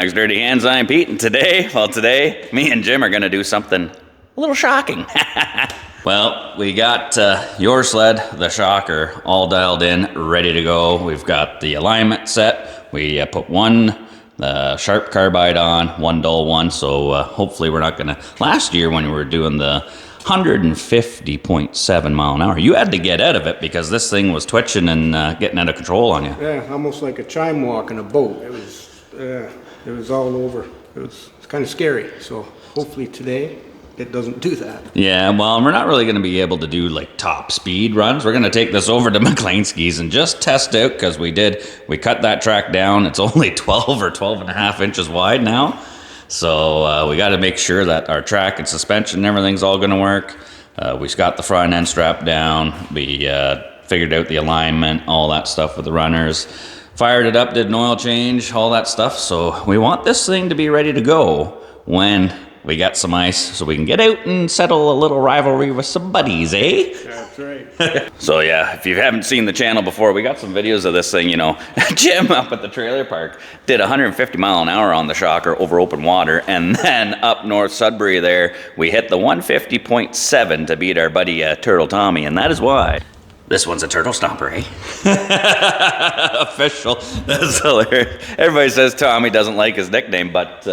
Canucks Dirty Hands. I'm Pete, and today, me and Jim are going to do something a little shocking. Well, we got your sled, the shocker, all dialed in, ready to go. We've got the alignment set. We put one sharp carbide on, one dull one, so hopefully we're not going to... Last year when we were doing the 150.7 mile an hour, you had to get out of it because this thing was twitching and getting out of control on you. Yeah, almost like a chime walk in a boat. It was all over. It's kind of scary. So hopefully today it doesn't do that. Yeah, well, we're not really going to be able to do like top speed runs. We're going to take this over to McLeanskis and just test out because we cut that track down. It's only 12 or 12 and a half inches wide now. So we got to make sure that our track and suspension and everything's all going to work. We got the front end strapped down. We figured out the alignment, all that stuff with the runners. Fired it up, did an oil change, all that stuff. So we want this thing to be ready to go when we got some ice so we can get out and settle a little rivalry with some buddies, eh? That's right. So yeah, if you haven't seen the channel before, we got some videos of this thing, you know. Jim up at the trailer park did 150 mile an hour on the shocker over open water, and then up north Sudbury there, we hit the 150.7 to beat our buddy Turtle Tommy, and that is why this one's a turtle stomper, eh? Official. That's hilarious. Everybody says Tommy doesn't like his nickname, but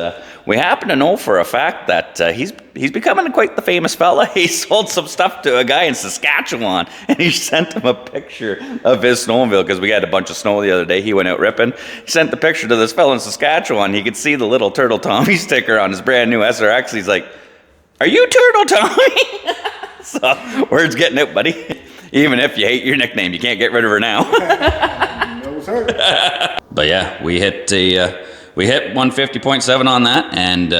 we happen to know for a fact that he's becoming quite the famous fella. He sold some stuff to a guy in Saskatchewan, and he sent him a picture of his snowmobile because we had a bunch of snow the other day. He went out ripping. He sent the picture to this fella in Saskatchewan. He could see the little Turtle Tommy sticker on his brand new SRX. He's like, "Are you Turtle Tommy?" So word's getting out, buddy. Even if you hate your nickname, you can't get rid of her now. No, sir. But yeah, we hit 150.7 on that, and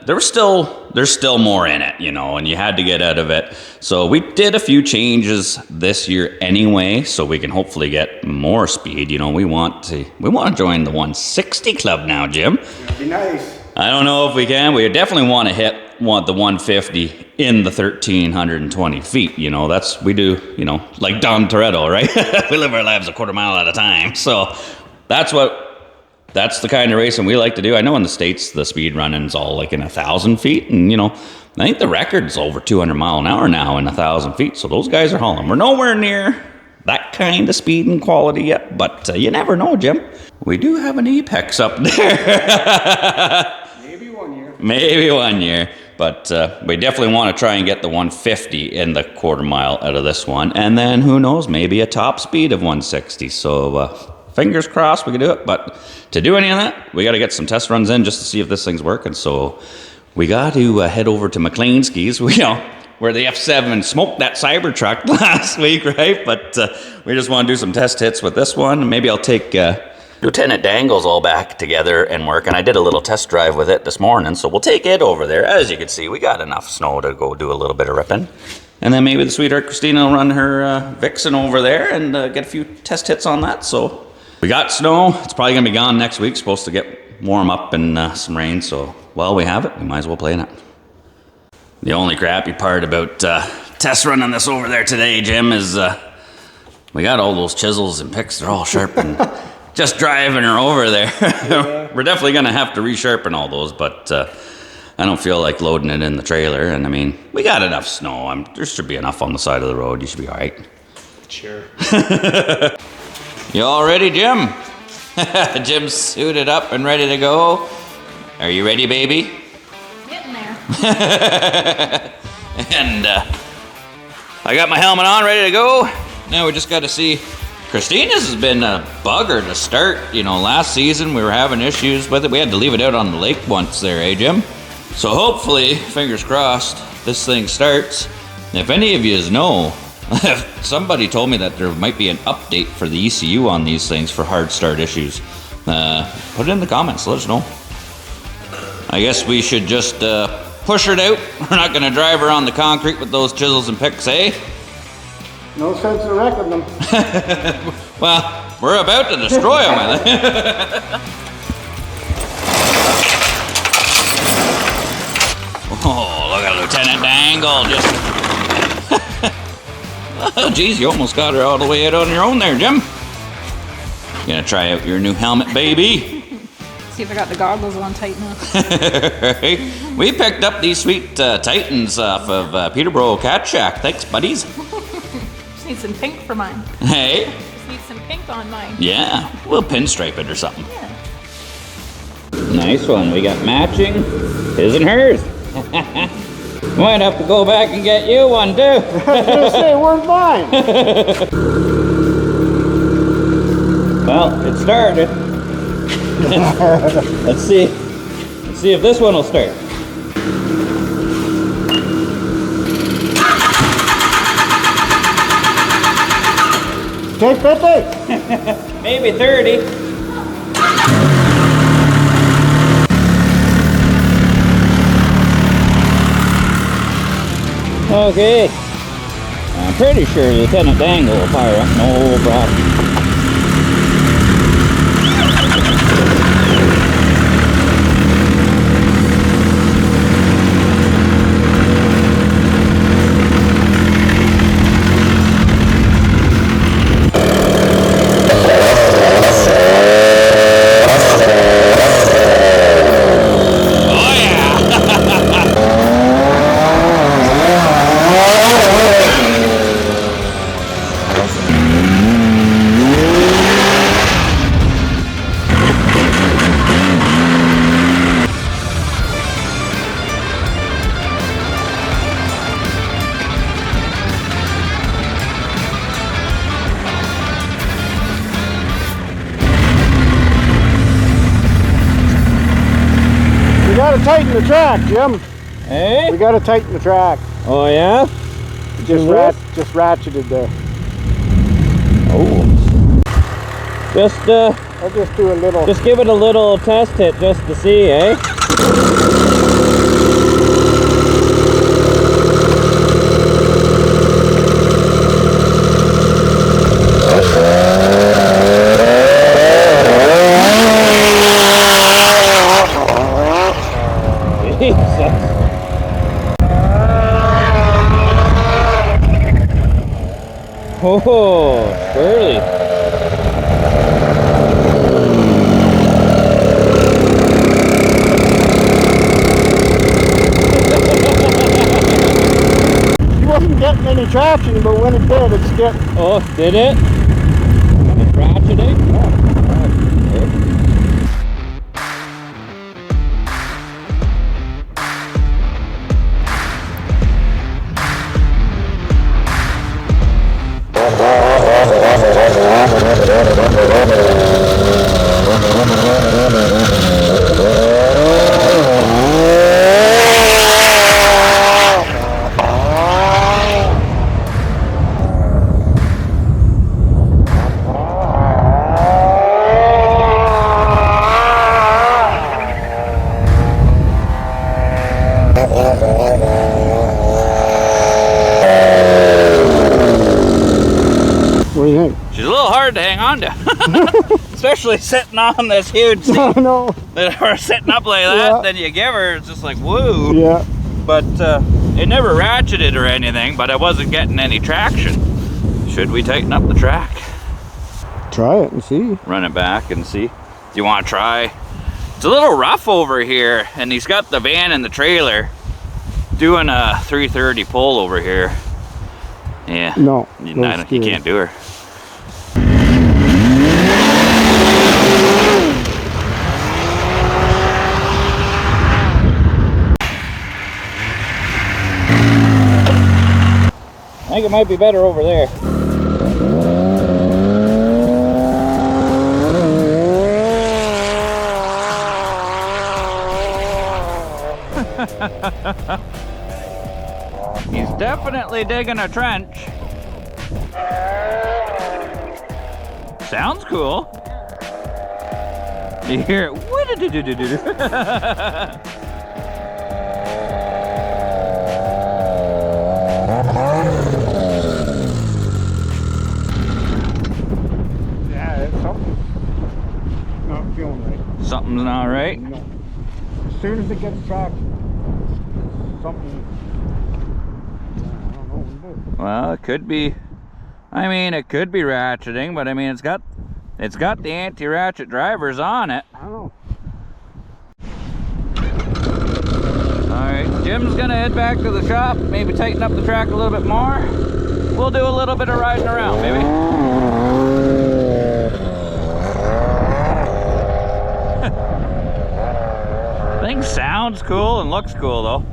there's still more in it, you know, and you had to get out of it. So we did a few changes this year anyway, so we can hopefully get more speed. You know, we want to join the 160 club now, Jim. That'd be nice. I don't know if we can. We definitely want the 150 in the 1,320 feet. You know, we do, you know, like Don Toretto, right? We live our lives a quarter mile at a time. So that's the kind of racing we like to do. I know in the States, the speed running's all like in 1,000 feet. And, you know, I think the record's over 200 mile an hour now in 1,000 feet. So those guys are hauling. We're nowhere near that kind of speed and quality yet, but you never know, Jim. We do have an apex up there. Maybe one year, but we definitely want to try and get the 150 in the quarter mile out of this one, and then who knows, maybe a top speed of 160. So fingers crossed we can do it, but to do any of that, we got to get some test runs in just to see if this thing's working. So we got to head over to McLeanskis, where the F7 smoked that Cybertruck last week, right? But we just want to do some test hits with this one. Maybe I'll take Lieutenant Dangle's all back together and work, and I did a little test drive with it this morning, so we'll take it over there. As you can see, we got enough snow to go do a little bit of ripping. And then maybe the sweetheart Christina will run her Vixen over there and get a few test hits on that. So we got snow. It's probably going to be gone next week. Supposed to get warm up and some rain, so while we have it, we might as well play in it. The only crappy part about test running this over there today, Jim, is we got all those chisels and picks. They're all sharp and... Just driving her over there. Yeah. We're definitely going to have to resharpen all those, but I don't feel like loading it in the trailer. And I mean, we got enough snow. There should be enough on the side of the road. You should be all right. Sure. You all ready, Jim? Jim's suited up and ready to go. Are you ready, baby? Getting there. And I got my helmet on, ready to go. Now we just got to see... Christina's has been a bugger to start. You know, last season we were having issues with it. We had to leave it out on the lake once there, eh, Jim? So hopefully, fingers crossed, this thing starts. If any of you know, somebody told me that there might be an update for the ECU on these things for hard start issues. Put it in the comments, let us know. I guess we should just push her out. We're not going to drive her on the concrete with those chisels and picks, eh? No sense in wrecking them. Well, we're about to destroy them, I think. Oh, look at Lieutenant Dangle. Oh, geez, you almost got her all the way out on your own there, Jim. You gonna try out your new helmet, baby? See if I got the goggles on tight enough. We picked up these sweet Titans off of Peterborough Cat Shack. Thanks, buddies. Just need some pink for mine. Hey. Just need some pink on mine. Yeah, we'll pinstripe it or something. Yeah. Nice one. We got matching his and hers. Might have to go back and get you one too. I was gonna say, where's mine? Well, it started. Let's see. Let's see if this one will start. Take 50. Maybe 30. Okay. I'm pretty sure Lieutenant Dangle will fire up, no problem. We gotta tighten the track, Jim. Hey? We gotta tighten the track. Oh yeah? Just ratcheted there. Oh. I'll just do a little. Just give it a little test hit just to see, eh? Oh, early. He wasn't getting any traction, but when it did, it skipped. Oh, did it? It's ratcheting? What do you think? She's a little hard to hang on to. Especially sitting on this huge seat. I know. That are sitting up like that, Yeah. then you give her, it's just like, whoa. Yeah. But it never ratcheted or anything, but I wasn't getting any traction. Should we tighten up the track? Try it and see. Run it back and see. Do you want to try? It's a little rough over here, and he's got the van and the trailer doing a 330 pull over here. Yeah. No. You can't do her. I think it might be better over there. He's definitely digging a trench. Sounds cool. You hear it? Yeah, it's something. Not feeling right. Something's not right. No. As soon as it gets traction, something. I don't know what to do. Well, it could be. I mean, it could be ratcheting, but I mean, it's got the anti-ratchet drivers on it. I don't know. Jim's gonna head back to the shop, maybe tighten up the track a little bit more. We'll do a little bit of riding around, maybe. Thing sounds cool and looks cool though.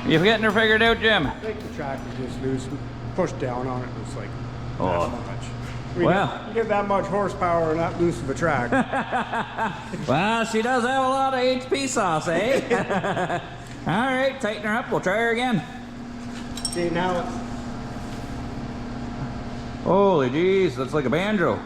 You getting her figured out, Jim? I think the track is just loose. Push down on it, it's like Oh. that much. I mean, Well. you get that much horsepower and that loose of a track. Well, she does have a lot of HP sauce, eh? All right, tighten her up. We'll try her again. See, now it's Holy jeez, that's like a banjo.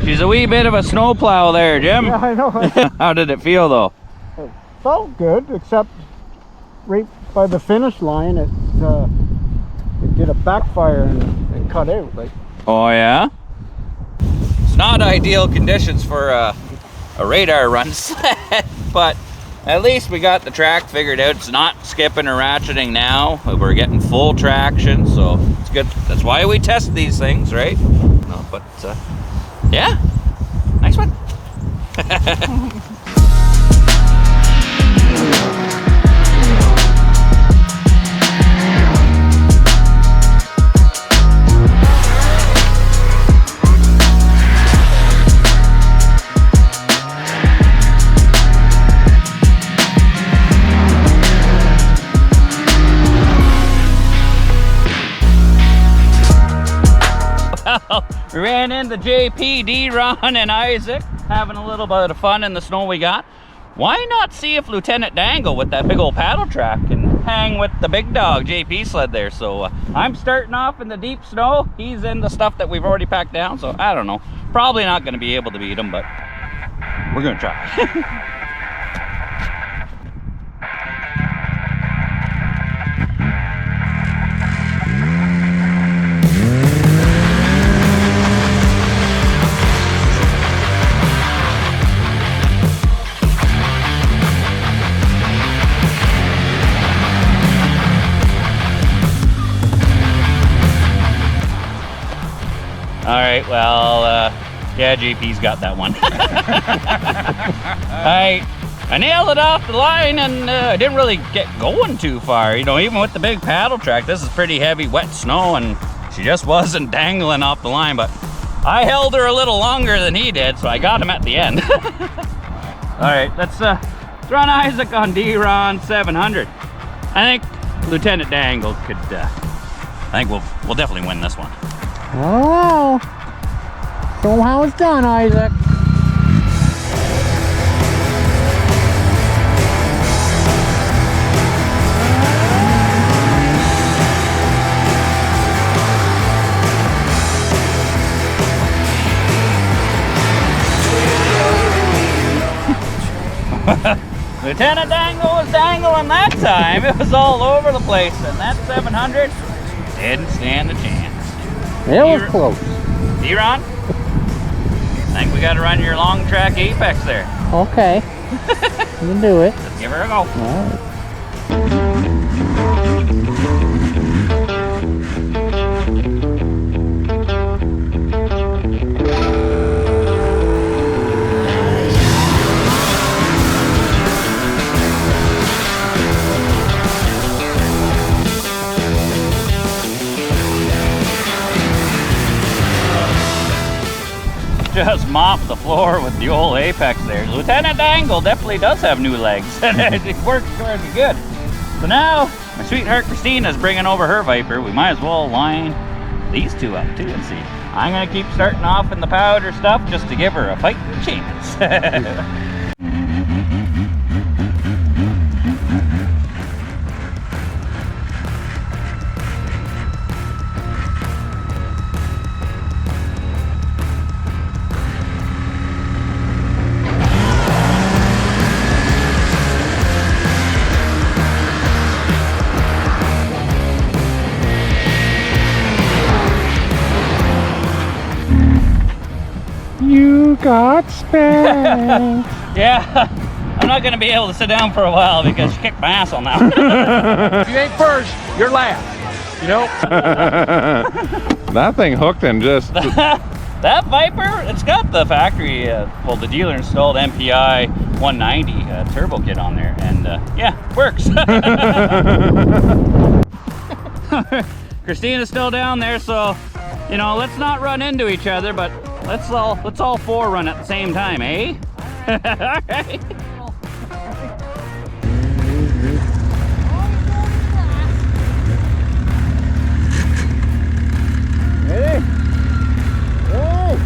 She's a wee bit of a snowplow there, Jim. Yeah, I know. How did it feel though? It felt good, except right by the finish line, it did a backfire and cut out. Like, Oh yeah? It's not ideal conditions for a radar run sled, but at least we got the track figured out. It's not skipping or ratcheting now. We're getting full traction, so it's good. That's why we test these things, right? No, but yeah, nice one. We ran into JPD, Ron, and Isaac, having a little bit of fun in the snow we got. Why not see if Lieutenant Dangle with that big old paddle track can hang with the big dog JP sled there? So I'm starting off in the deep snow. He's in the stuff that we've already packed down. So I don't know. Probably not going to be able to beat him, but we're going to try. All right, well, yeah, JP's got that one. I nailed it off the line and I didn't really get going too far. You know, even with the big paddle track, this is pretty heavy, wet snow, and she just wasn't dangling off the line. But I held her a little longer than he did, so I got him at the end. All right, let's run Isaac on D-Ron 700. I think Lieutenant Dangle could, I think we'll definitely win this one. Oh, show 'em how it's done, Isaac. Lieutenant Dangle was dangling that time. It was all over the place, and that 700 didn't stand a chance. It was close. D-Ron, I think we got to run your long track apex there. Okay. You can do it. Let's give her a go. All right. Just mop the floor with the old apex there. Lieutenant Dangle definitely does have new legs, and it works pretty good. So now, my sweetheart Christina's bringing over her Viper. We might as well line these two up too and see. I'm gonna keep starting off in the powder stuff just to give her a fighting chance. You got spanked. Yeah, I'm not gonna be able to sit down for a while because she kicked my ass on that one. If you ain't first, you're last. You know? That thing hooked and just... That Viper, it's got the factory, well, the dealer installed MPI 190 turbo kit on there, and yeah, works. Christina's still down there, so you know, let's not run into each other, but let's all four run at the same time, eh? All right. Ready? Go!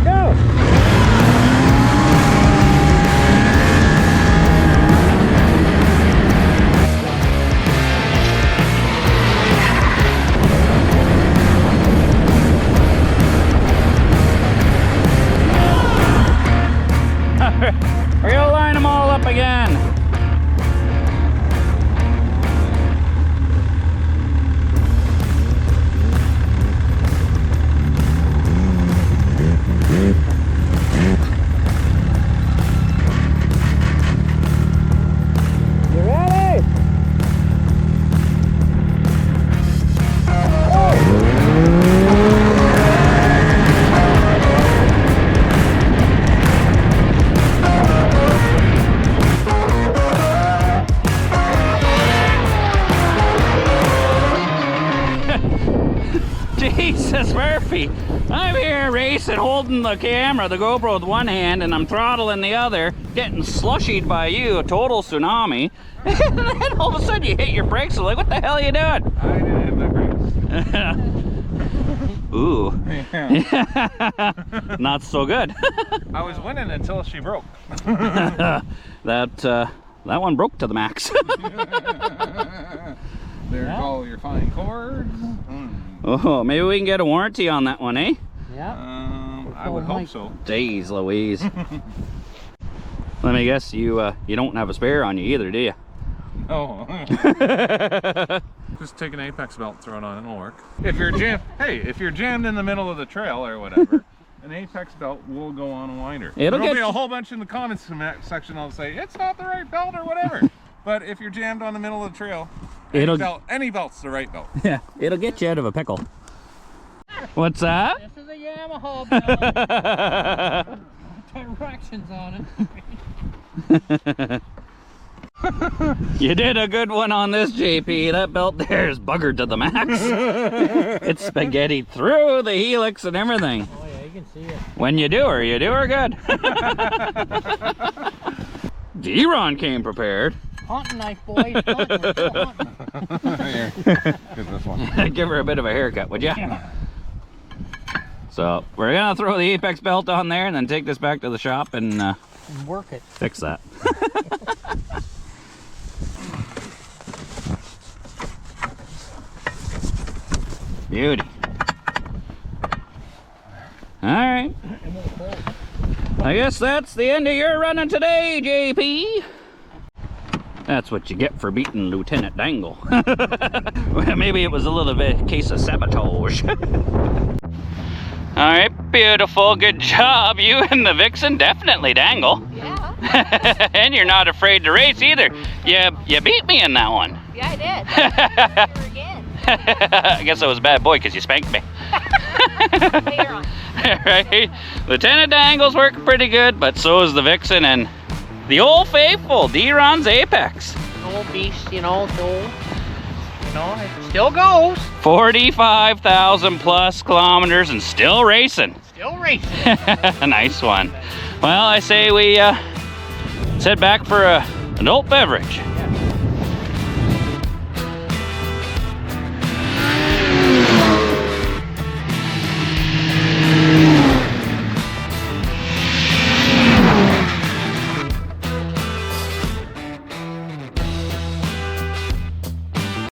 Go! We're gonna line them all up again. You ready? Jesus Murphy, I'm here racing, holding the camera, the GoPro with one hand, and I'm throttling the other, getting slushied by you, a total tsunami. And then all of a sudden you hit your brakes. I'm like, what the hell are you doing? I didn't hit my brakes. Ooh. Yeah. Not so good. I was winning until she broke. That one broke to the max. There's all your fine cords. Oh, maybe we can get a warranty on that one, eh? Yeah. I would hope so. Jeez Louise. Let me guess, you don't have a spare on you either, do you? No. Just take an apex belt, throw it on, it'll work. If you're jammed, hey, if you're jammed in the middle of the trail or whatever, an apex belt will go on a winder. There'll be a whole bunch in the comments section that'll say it's not the right belt or whatever. But if you're jammed on the middle of the trail, any belt's the right belt. Yeah, it'll get you out of a pickle. What's that? This is a Yamaha belt. Directions on it. You did a good one on this, JP. That belt there is buggered to the max. It's spaghetti through the helix and everything. Oh yeah, you can see it. When you do her good. D-Ron came prepared. Hunting knife, boys. Hunting. We're still hunting. Here, get this one. Give her a bit of a haircut, would ya? So we're gonna throw the Apex belt on there and then take this back to the shop and And work it. fix that. Beauty. All right. I guess that's the end of your running today, JP. That's what you get for beating Lieutenant Dangle. Well, maybe it was a little bit case of sabotage. All right, beautiful, good job. You and the Vixen definitely dangle. Yeah. And you're not afraid to race either. You beat me in that one. Yeah, I did. Never again. I guess I was a bad boy because you spanked me. Later on. Right? Lieutenant Dangle's working pretty good, but so is the Vixen and the old faithful, D-Ron's Apex. Old beast, you know, so, you know, it still goes. 45,000 plus kilometers and still racing. Still racing. A nice one. Well, I say we head back for an adult beverage.